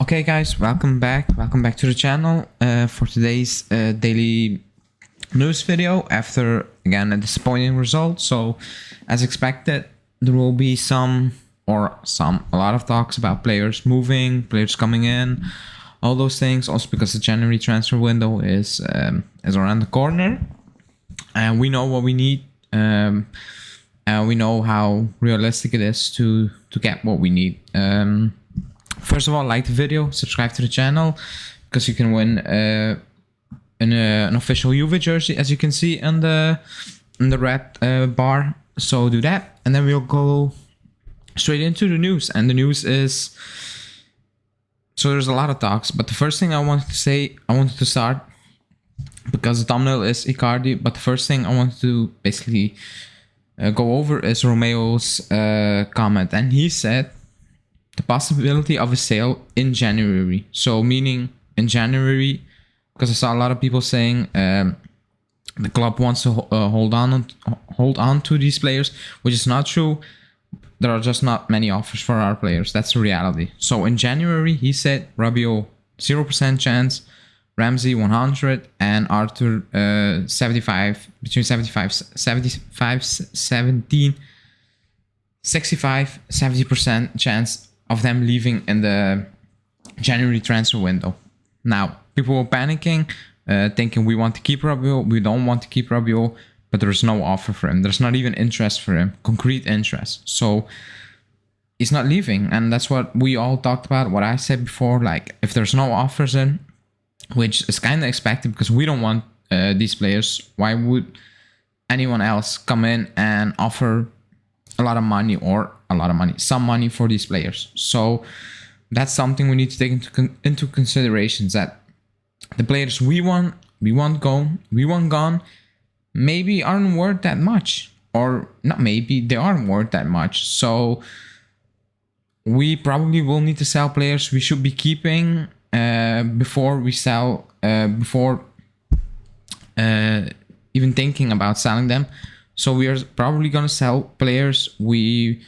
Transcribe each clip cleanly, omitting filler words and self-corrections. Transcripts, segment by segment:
Okay guys, welcome back to the channel for today's daily news video after again a disappointing result. So as expected, there will be a lot of talks about players moving, players coming in, all those things, also because the January transfer window is around the corner and we know what we need, and we know how realistic it is to get what we need. First of all, like the video, subscribe to the channel, because you can win an official Juve jersey, as you can see in the red bar. So do that, and then we'll go straight into the news. And the news is, so there's a lot of talks, but the first thing I wanted to start, because the thumbnail is Icardi, but the first thing I wanted to basically go over is Romeo's comment, and he said the possibility of a sale in January. So meaning in January, because I saw a lot of people saying the club wants to hold on to these players, which is not true. There are just not many offers for our players. That's the reality. So in January, he said Rabiot 0% chance, Ramsey 100, and Arthur 65 70% chance of them leaving in the January transfer window. Now, people were panicking, thinking we want to keep Rabiot, we don't want to keep Rabiot, but there's no offer for him. There's not even interest for him, concrete interest. So he's not leaving, and that's what we all talked about, what I said before, like if there's no offers in, which is kind of expected because we don't want these players, why would anyone else come in and offer a lot of money, some money for these players? So that's something we need to take into consideration, that the players we want gone, maybe aren't worth that much, or not maybe, they aren't worth that much. So we probably will need to sell players we should be keeping before we sell, before even thinking about selling them. So we are probably going to sell players we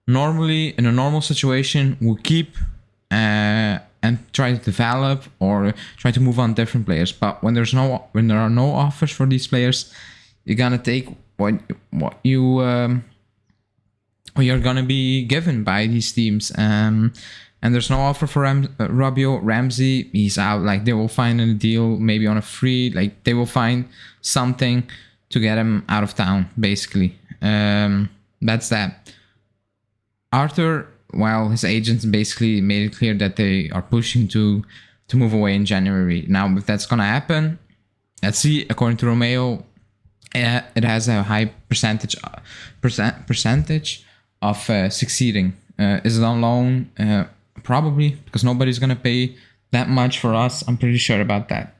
normally, in a normal situation, will keep and try to develop or try to move on different players. But when there are no offers for these players, you're gonna take what you're gonna be given by these teams. And there's no offer for Rabiot. Ramsey, he's out. Like, they will find a deal, maybe on a free. Like, they will find something to get him out of town, basically. That's that. Arthur, well, his agents basically made it clear that they are pushing to move away in January. Now, if that's gonna happen, let's see. According to Romeo, it has a high percentage of succeeding. Is it on loan? Probably, because nobody's gonna pay that much for us. I'm pretty sure about that.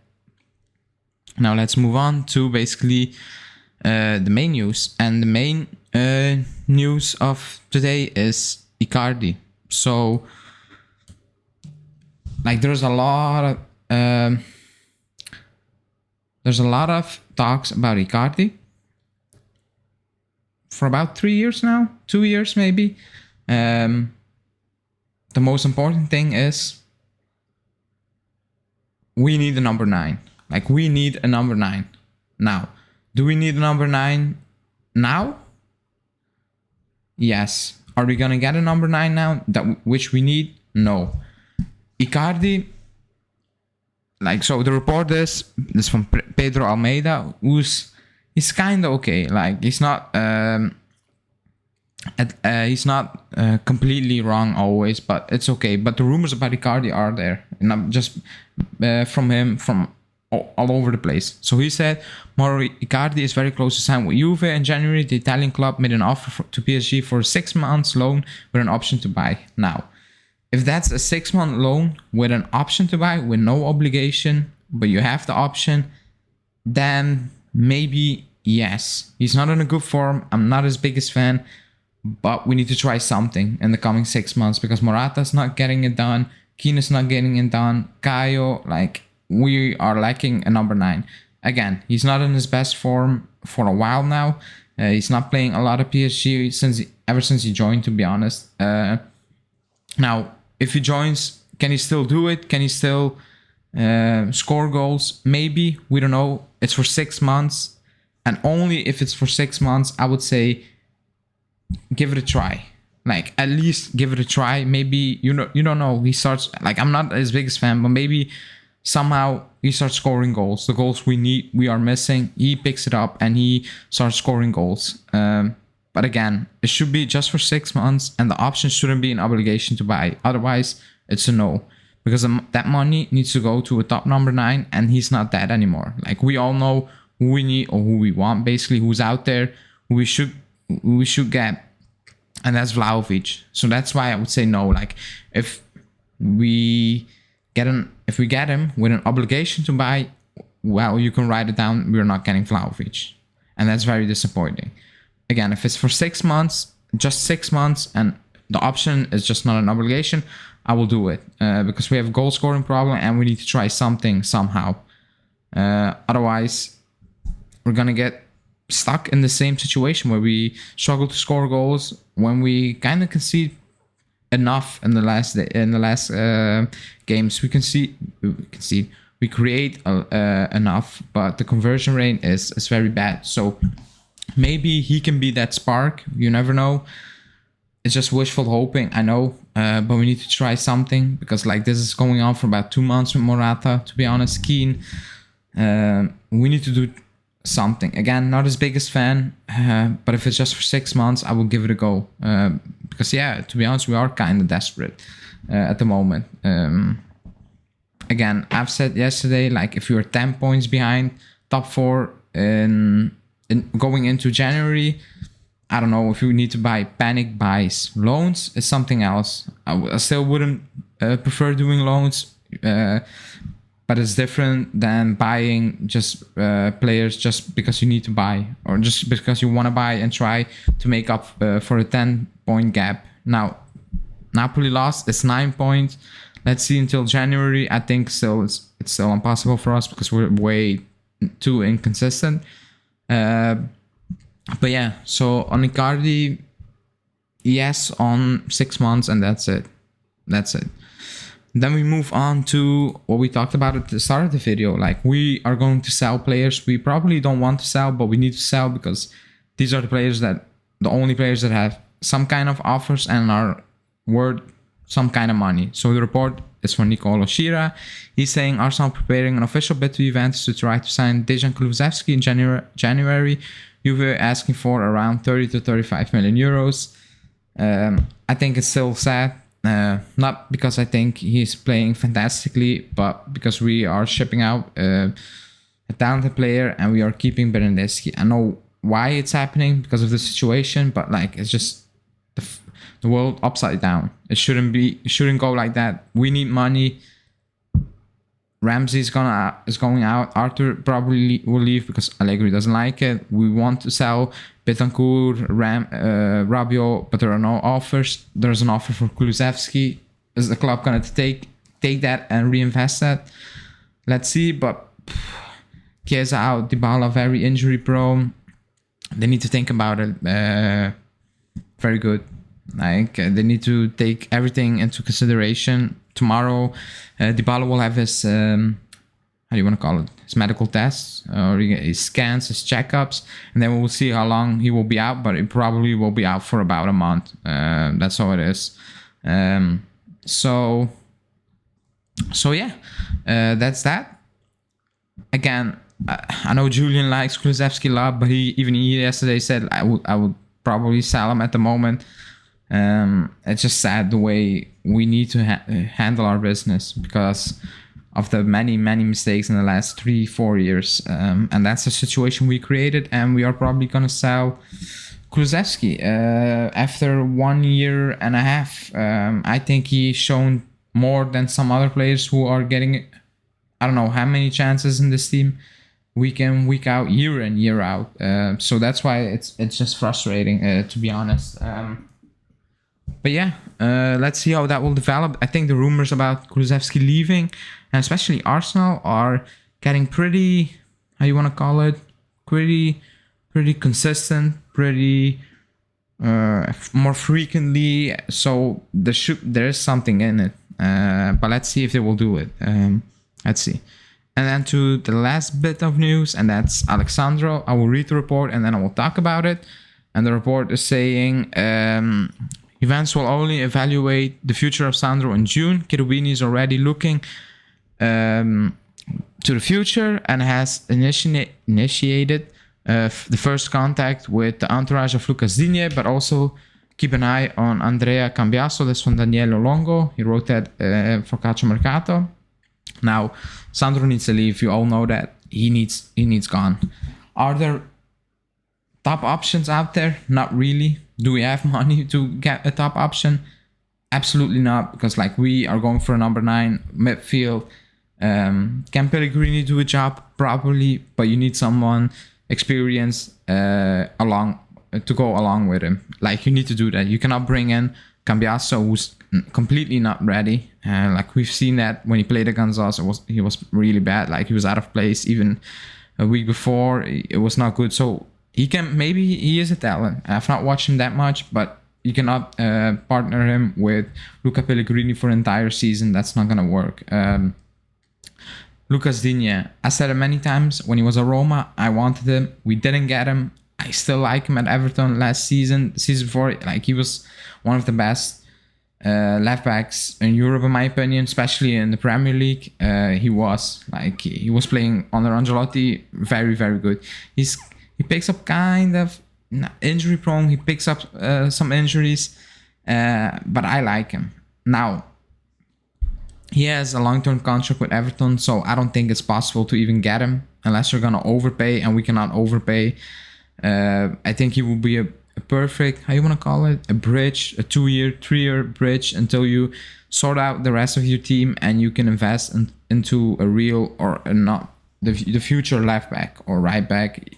Now let's move on to basically the main news, and the main news of today is Icardi. So, like, there's a lot of talks about Icardi for about 3 years now, 2 years maybe. The most important thing is we need a number 9. Like, we need a number 9 now. Do we need a number 9 now? Yes. Are we gonna get a number 9 now, which we need? No. Icardi, like, so the report is from Pedro Almeida, he's kind of okay. Like, he's not completely wrong always, but it's okay. But the rumors about Icardi are there, and not just from him, from all over the place. So he said Mauro Icardi is very close to sign with Juve in January. The Italian club made an offer to PSG for a 6 months loan with an option to buy. Now, if that's a 6-month loan with an option to buy, with no obligation, but you have the option, then maybe yes. He's not in a good form. I'm not his biggest fan, but we need to try something in the coming 6 months, because Morata's not getting it done, Keane is not getting it done, Caio, like, we are lacking a number 9. Again, he's not in his best form for a while now. He's not playing a lot of PSG ever since he joined, to be honest. Now, if he joins, Can he still do it? Can he still score goals? Maybe. We don't know. It's for 6 months. And only if it's for 6 months, I would say give it a try. Like, at least give it a try. Maybe, you don't know. He starts, like, I'm not his biggest fan, but maybe somehow he starts scoring goals. The goals we are missing. He picks it up and he starts scoring goals. But again, it should be just for 6 months, and the option shouldn't be an obligation to buy. Otherwise, it's a no. Because that money needs to go to a top number 9, and he's not that anymore. Like, we all know who we need or who we want, basically, who's out there, who we should get. And that's Vlahovic. So that's why I would say no. Like, if we get him with an obligation to buy, well, you can write it down. We're not getting Vlahovic, and that's very disappointing. Again, if it's for 6 months, just 6 months, and the option is just not an obligation, I will do it because we have a goal scoring problem and we need to try something somehow. Otherwise, we're gonna get stuck in the same situation where we struggle to score goals when we kind of concede enough in the last games. We create enough, but the conversion rate is very bad. So maybe he can be that spark. You never know. It's just wishful hoping, I know, but we need to try something because like this is going on for about 2 months with Morata. To be honest, Keane, we need to do something. Again, not his biggest fan, but if it's just for 6 months, I will give it a go. Because yeah, to be honest, we are kind of desperate at the moment. Again, I've said yesterday, like if you're 10 points behind top 4 in going into January, I don't know if you need to buy panic buys. Loans is something else. I still wouldn't prefer doing loans, but it's different than buying just players just because you need to buy or just because you want to buy and try to make up for a 10-point gap. Now, Napoli lost. It's 9 points. Let's see until January. I think still it's still impossible for us because we're way too inconsistent. But yeah, so on Icardi, yes, on 6 months, and that's it. Then we move on to what we talked about at the start of the video. Like, we are going to sell players we probably don't want to sell, but we need to sell because these are the only players that have some kind of offers and are worth some kind of money. So the report is from Nicolo Shira. He's saying Arsenal preparing an official bid to Juventus to try to sign Dejan Kulusevski in January. Juve asking for around 30 to 35 million euros. I think it's still sad. Not because I think he's playing fantastically, but because we are shipping out a talented player and we are keeping Bernardeschi. I know why it's happening because of the situation, but like it's just the world upside down. It shouldn't go like that. We need money. Ramsey is going out. Arthur probably will leave because Allegri doesn't like it. We want to sell Betancourt, Rabiot, but there are no offers. There's an offer for Kulusevski. Is the club gonna take that and reinvest that? Let's see. But Chiesa out, Dybala very injury prone. They need to think about it. Very good. Like they need to take everything into consideration. Tomorrow, Dybala will have his how do you want to call it? His medical tests or his scans, his checkups, and then we will see how long he will be out. But it probably will be out for about a month. That's how it is. So yeah, that's that. Again, I know Julian likes Kulusevski a lot, but he yesterday said I would probably sell him at the moment. It's just sad the way we need to handle our business because of the many mistakes in the last 3-4 years, and that's the situation we created. And we are probably gonna sell Kulusevski after 1 year and a half. I think he's shown more than some other players who are getting, I don't know how many chances in this team, week in, week out, year in, year out. So that's why it's just frustrating, to be honest. But yeah, let's see how that will develop. I think the rumors about Kulusevski leaving, and especially Arsenal, are getting pretty, how you want to call it, pretty consistent, pretty more frequently. So there is something in it. but let's see if they will do it. Let's see. And then to the last bit of news, and that's Alexandro. I will read the report and then I will talk about it. And the report is saying Juventus will only evaluate the future of Sandro in June. Cherubini is already looking to the future and has initiated the first contact with the entourage of Lucas Digne, but also keep an eye on Andrea Cambiasso. That's from Daniele Longo. He wrote that for Calciomercato. Now, Sandro needs to leave. You all know that. He needs gone. Are there top options out there? Not really. Do we have money to get a top option? Absolutely not, because like we are going for a number 9 midfield. Can Pellegrini do a job? Probably, but you need someone experienced to go along with him. Like, you need to do that. You cannot bring in Cambiasso, who's completely not ready. Like we've seen that when he played against us, he was really bad. Like he was out of place even a week before. It was not good. So maybe he is a talent. I've not watched him that much, but you cannot partner him with Luca Pellegrini for an entire season. That's not gonna work. Lucas Digne, I said it many times, when he was at Roma, I wanted him. We didn't get him. I still like him at Everton last season. The season before, like he was one of the best left backs in Europe, in my opinion, especially in the Premier League. He was playing under Ancelotti very, very good. He picks up kind of injury prone. He picks up some injuries, but I like him. Now, he has a long-term contract with Everton, so I don't think it's possible to even get him unless you're gonna overpay, and we cannot overpay. I think he will be a perfect, how you want to call it, a bridge, a 2-year, 3-year bridge until you sort out the rest of your team and you can invest into a real or not the future left back or right back,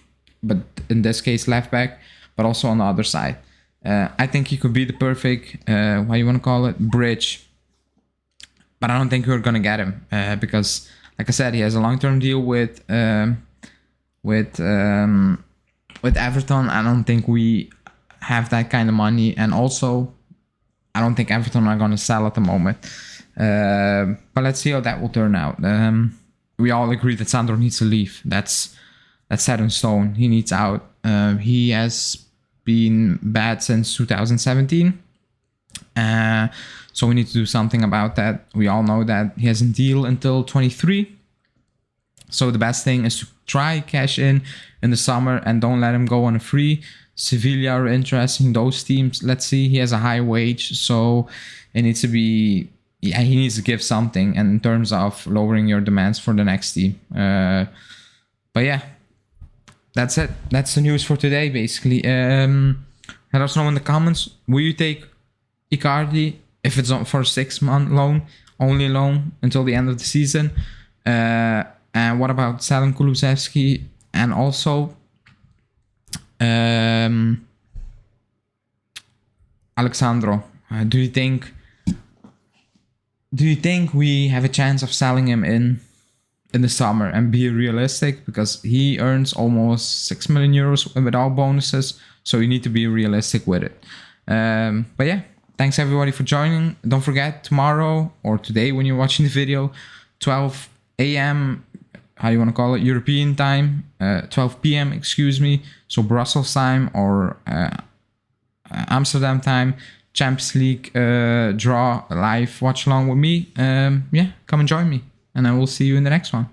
but in this case left back, but also on the other side. I think he could be the perfect, how you want to call it, bridge. But I don't think we're gonna get him because, like I said, he has a long-term deal with Everton. I don't think we have that kind of money, and also I don't think Everton are gonna sell at the moment. But let's see how that will turn out. We all agree that Sandro needs to leave. That's set in stone. He needs out. He has been bad since 2017. So we need to do something about that. We all know that he has a deal until 23. So the best thing is to try cash in the summer and don't let him go on a free. Sevilla are interesting, those teams. Let's see, he has a high wage, so it needs to be, he needs to give something, and in terms of lowering your demands for the next team. But yeah, that's it. That's the news for today, basically. Let us know in the comments, will you take Icardi if it's for a 6-month loan, only loan until the end of the season? And what about selling Kulusevski? And also Alexandro, do you think we have a chance of selling him in the summer and be realistic? Because he earns almost 6 million euros without bonuses, so you need to be realistic with it. But yeah, thanks everybody for joining. Don't forget, tomorrow or today when you're watching the video, 12 a.m. how you want to call it, European time, 12 p.m. excuse me, so Brussels time or Amsterdam time, Champions League draw live watch along with me. Yeah, come and join me, and I will see you in the next one.